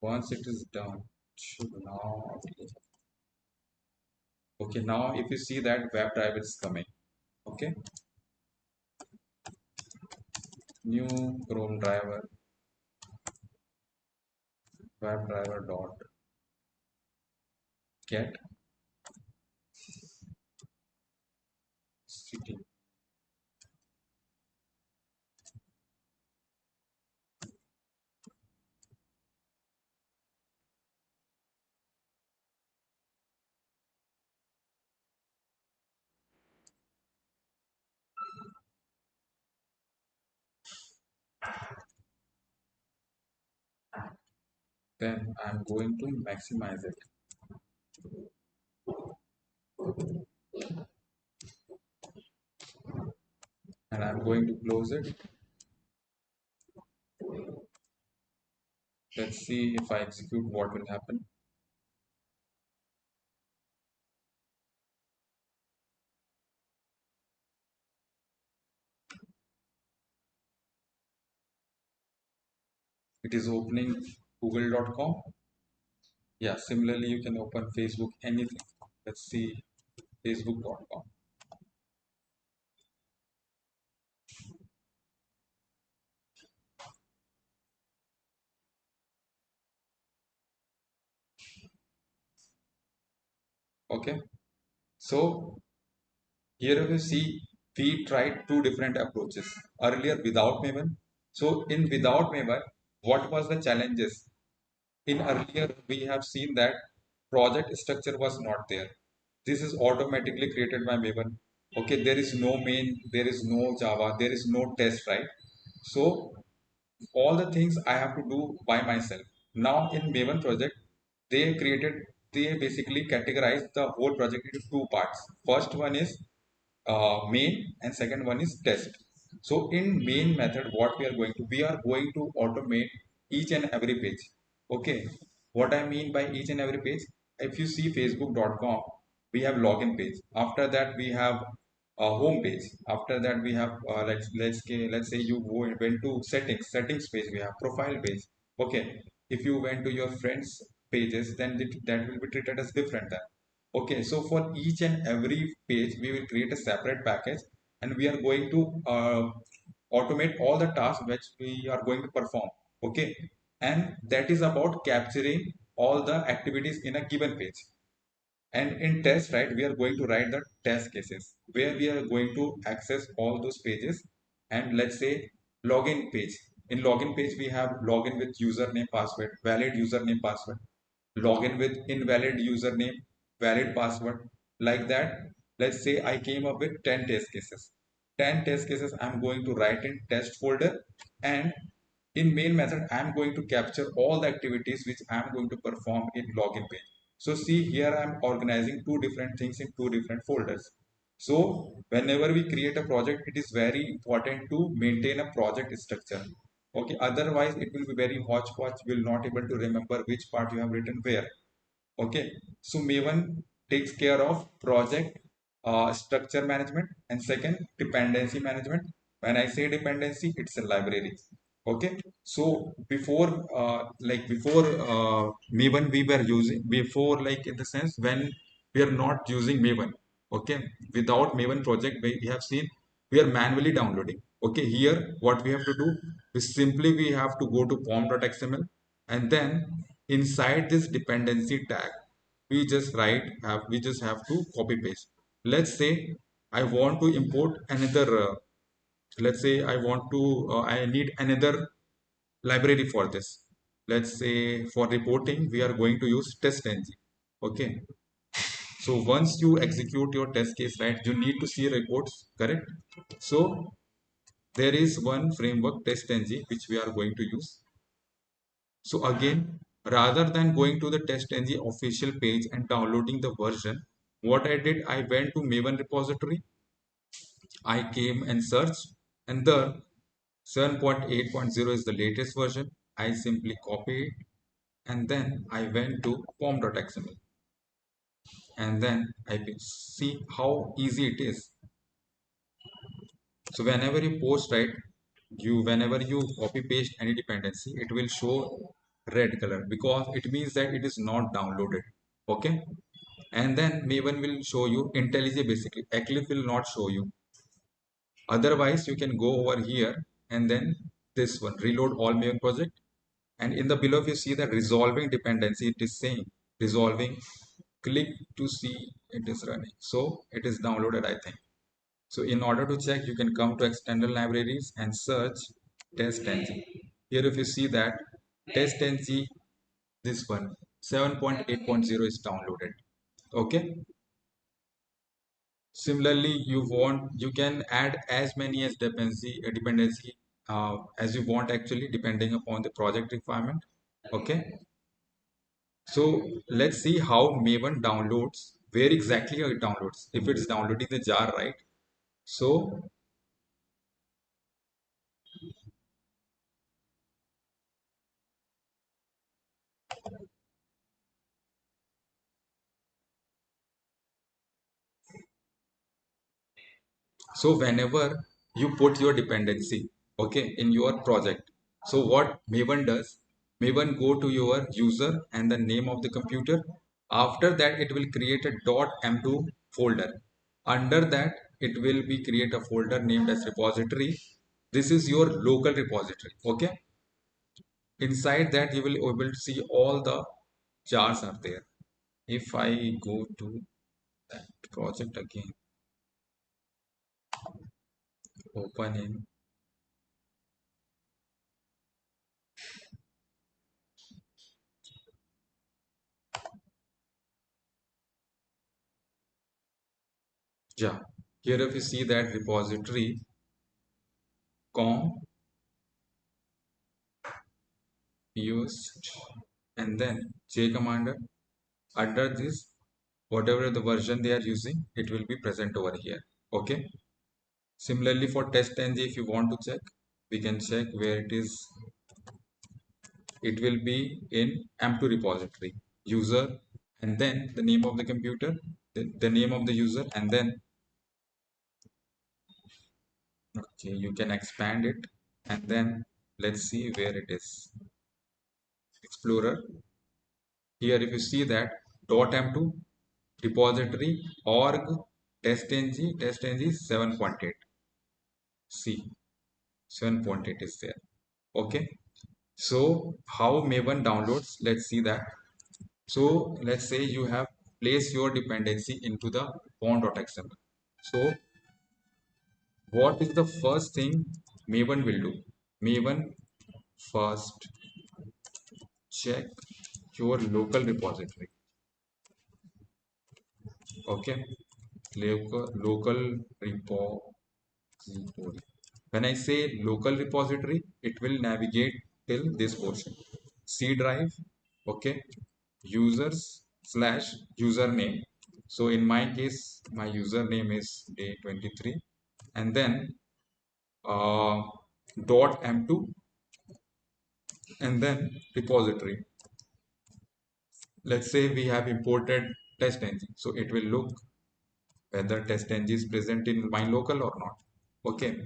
Once it is done, it should now be okay. Now if you see that web driver is coming, okay, new Chrome driver, web driver dot get city. Then I'm going to maximize it, and I'm going to close it. Let's see if I execute what will happen. It is opening google.com. Yeah, similarly you can open Facebook, anything. Let's see facebook.com. Okay, so here we see we tried two different approaches earlier without Maven. So in without Maven, what was the challenges? In earlier we have seen that project structure was not there. This is automatically created by Maven. Okay, there is no main, there is no Java, there is no test, right? So all the things I have to do by myself. Now in Maven project, they basically categorized the whole project into two parts. First one is main and second one is test. So in main method, what we are going to automate each and every page. Okay, what I mean by each and every page, if you see facebook.com, we have login page. After that, we have a home page. After that, we have let's say you went to settings page. We have profile page. Okay, if you went to your friends pages, then that will be treated as different. Okay, so for each and every page, we will create a separate package and we are going to automate all the tasks which we are going to perform. Okay, and that is about capturing all the activities in a given page. And in test, right, we are going to write the test cases where we are going to access all those pages. And let's say login page. In login page, we have login with username, password, valid username, password, login with invalid username, valid password, like that. Let's say I came up with 10 test cases. 10 test cases I'm going to write in test folder, and in main method I'm going to capture all the activities which I'm going to perform in login page. So see here I'm organizing two different things in two different folders. So whenever we create a project, it is very important to maintain a project structure. Okay, otherwise it will be very hodgepodge, will not able to remember which part you have written where. Okay, so Maven takes care of project structure management, and second, dependency management. When I say dependency, it's a library. Okay, so before Maven, we were using before, like in the sense when we are not using Maven. Okay, without Maven project, we have seen we are manually downloading. Okay, here what we have to do is simply we have to go to pom.xml, and then inside this dependency tag we just have to copy paste. Let's say I want to import another let's say I need another library for this. Let's say for reporting we are going to use testng. Okay, so once you execute your test case, right, you need to see reports, correct? So there is one framework testng which we are going to use. So again, rather than going to the TestNG official page and downloading the version, what I did, I went to Maven repository. I came and searched, and the 7.8.0 is the latest version. I simply copy it, and then I went to pom.xml, and then I see how easy it is. So whenever you post, right, whenever you copy paste any dependency, it will show red color because it means that it is not downloaded. Okay. And then Maven will show you IntelliJ basically. Eclipse will not show you. Otherwise, you can go over here and then this one, reload all Maven project. And in the below, if you see that resolving dependency, it is saying resolving, click to see it is running. So it is downloaded, I think. So in order to check, you can come to external libraries and search testng. Here, if you see that testng, this one 7.8.0 is downloaded. Okay. Similarly, you can add as many as dependency as you want actually depending upon the project requirement. Okay. So let's see how Maven downloads, where exactly it downloads. If it's downloading the jar, right? So So whenever you put your dependency, okay, in your project, so what Maven does, Maven go to your user and the name of the computer. After that, it will create a .m2 folder. Under that, it will be create a folder named as repository. This is your local repository, okay. Inside that, you will be able to see all the jars are there. If I go to that project again, open in. Yeah, here if you see that repository com used and then j commander under this whatever the version they are using it will be present over here. Okay. Similarly for test ng if you want to check we can check where it is. It will be in m2 repository user and then the name of the computer, the name of the user and then okay you can expand it and then let's see where it is. Explorer. Here if you see that .m2 repository org testng 7.8. See 7.8 is there. Okay. So how Maven downloads, let's see that. So let's say you have placed your dependency into the pond.xml. So what is the first thing Maven will do? Maven first check your local repository. Okay. Local repository. When I say local repository, it will navigate till this portion. C drive, okay, users slash username. So in my case, my username is day23 and then uh, .m2 and then repository. Let's say we have imported testng. So it will look whether testng is present in my local or not. Okay.